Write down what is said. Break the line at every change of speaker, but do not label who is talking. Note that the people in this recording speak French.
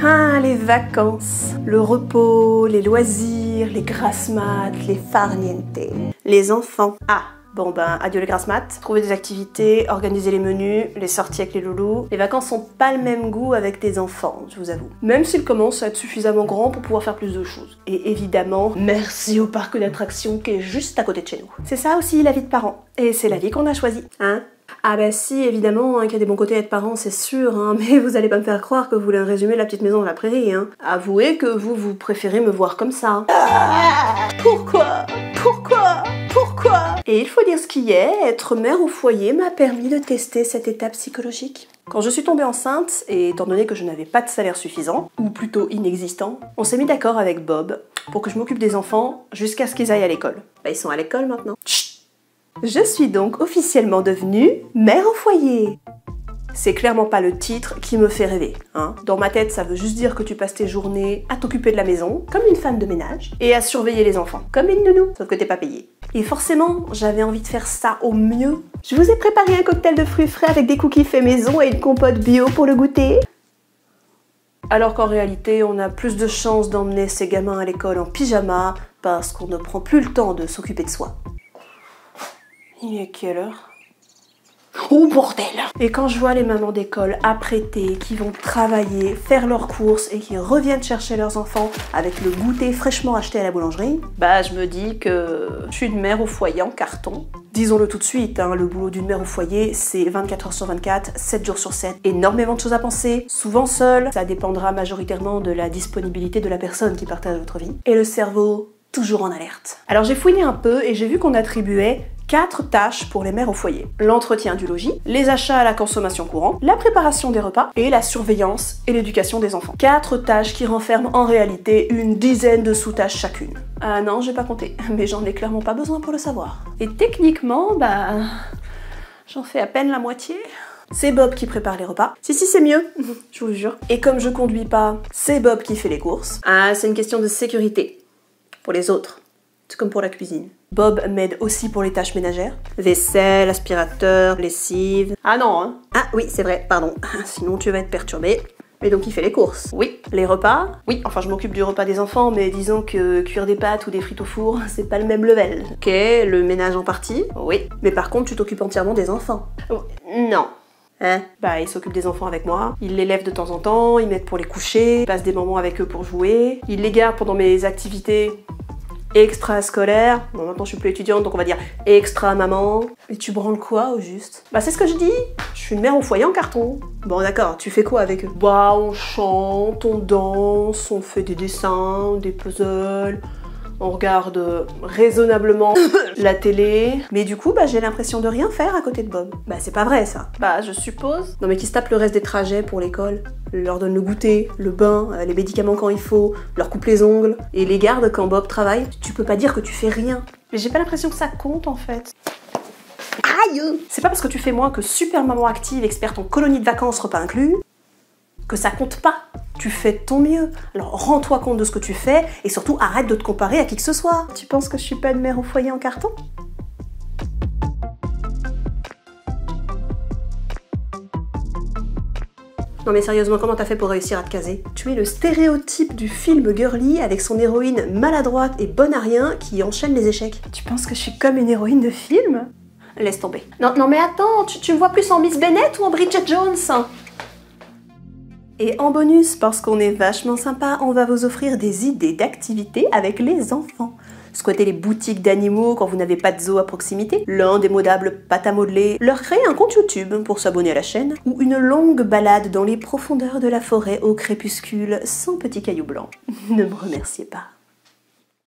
Ah, les vacances, le repos, les loisirs, les grasses mat, les farniente, les enfants. Ah, bon ben, adieu les grasses mat, trouver des activités, organiser les menus, les sorties avec les loulous. Les vacances sont pas le même goût avec des enfants, je vous avoue. Même s'ils commencent à être suffisamment grands pour pouvoir faire plus de choses. Et évidemment, merci au parc d'attractions qui est juste à côté de chez nous. C'est ça aussi la vie de parents. Et c'est la vie qu'on a choisie, hein? Ah bah si, évidemment, hein, qu'il y a des bons côtés à être parent, c'est sûr, hein, mais vous allez pas me faire croire que vous voulez un résumé de la petite maison de la prairie, hein. Avouez que vous préférez me voir comme ça. Pourquoi? Et il faut dire ce qui est, être mère au foyer m'a permis de tester cet état psychologique. Quand je suis tombée enceinte, et étant donné que je n'avais pas de salaire suffisant, ou plutôt inexistant, on s'est mis d'accord avec Bob pour que je m'occupe des enfants jusqu'à ce qu'ils aillent à l'école. Bah ils sont à l'école maintenant. Chut. Je suis donc officiellement devenue mère au foyer. C'est clairement pas le titre qui me fait rêver, hein. Dans ma tête, ça veut juste dire que tu passes tes journées à t'occuper de la maison, comme une femme de ménage, et à surveiller les enfants, comme une nounou, sauf que t'es pas payée. Et forcément, j'avais envie de faire ça au mieux. Je vous ai préparé un cocktail de fruits frais avec des cookies faits maison et une compote bio pour le goûter. Alors qu'en réalité, on a plus de chances d'emmener ces gamins à l'école en pyjama, parce qu'on ne prend plus le temps de s'occuper de soi. Il est quelle heure? Oh bordel! Et quand je vois les mamans d'école apprêtées, qui vont travailler, faire leurs courses et qui reviennent chercher leurs enfants avec le goûter fraîchement acheté à la boulangerie, bah je me dis que je suis une mère au foyer en carton. Disons-le tout de suite, hein, le boulot d'une mère au foyer, c'est 24 heures sur 24, 7 jours sur 7, énormément de choses à penser, souvent seule, ça dépendra majoritairement de la disponibilité de la personne qui partage votre vie. Et le cerveau, toujours en alerte. Alors j'ai fouiné un peu et j'ai vu qu'on attribuait 4 tâches pour les mères au foyer. L'entretien du logis, les achats à la consommation courante, la préparation des repas et la surveillance et l'éducation des enfants. 4 tâches qui renferment en réalité une dizaine de sous-tâches chacune. Ah non, j'ai pas compté, mais j'en ai clairement pas besoin pour le savoir. Et techniquement, bah... j'en fais à peine la moitié. C'est Bob qui prépare les repas. Si, c'est mieux, je vous jure. Et comme je conduis pas, c'est Bob qui fait les courses. Ah, c'est une question de sécurité. Pour les autres. C'est comme pour la cuisine. Bob m'aide aussi pour les tâches ménagères. Vaisselle, aspirateur, lessive... Ah non, hein. Ah oui, c'est vrai, pardon. Sinon tu vas être perturbé. Mais donc il fait les courses. Oui. Les repas. Oui, enfin je m'occupe du repas des enfants, mais disons que cuire des pâtes ou des frites au four, c'est pas le même level. Ok, le ménage en partie. Oui. Mais par contre, tu t'occupes entièrement des enfants. Oh, non. Hein? Bah, il s'occupe des enfants avec moi, il les lève de temps en temps, il m'aide pour les coucher, il passe des moments avec eux pour jouer, il les garde pendant mes activités extra-scolaires. Bon, maintenant je suis plus étudiante, donc on va dire extra-maman. Et tu branles quoi au juste? Bah c'est ce que je dis, je suis une mère au foyer en carton. Bon d'accord, tu fais quoi avec eux? Bah on chante, on danse, on fait des dessins, des puzzles... On regarde raisonnablement la télé, mais du coup, bah, j'ai l'impression de rien faire à côté de Bob. Bah, c'est pas vrai, ça. Bah, je suppose. Non, mais qui se tape le reste des trajets pour l'école, leur donne le goûter, le bain, les médicaments quand il faut, leur coupe les ongles, et les garde quand Bob travaille. Tu peux pas dire que tu fais rien. Mais j'ai pas l'impression que ça compte, en fait. Aïe! C'est pas parce que tu fais moins que super maman active, experte en colonie de vacances, repas inclus, que ça compte pas. Tu fais de ton mieux. Alors rends-toi compte de ce que tu fais et surtout arrête de te comparer à qui que ce soit. Tu penses que je suis pas une mère au foyer en carton? Non mais sérieusement, comment t'as fait pour réussir à te caser? Tu es le stéréotype du film girly avec son héroïne maladroite et bonne à rien qui enchaîne les échecs. Tu penses que je suis comme une héroïne de film? Laisse tomber. Non mais attends, tu me vois plus en Miss Bennett ou en Bridget Jones? Et en bonus, parce qu'on est vachement sympa, on va vous offrir des idées d'activités avec les enfants. Squatter les boutiques d'animaux quand vous n'avez pas de zoo à proximité, l'indémodable pâte à modeler, leur créer un compte YouTube pour s'abonner à la chaîne, ou une longue balade dans les profondeurs de la forêt au crépuscule sans petits cailloux blancs. Ne me remerciez pas.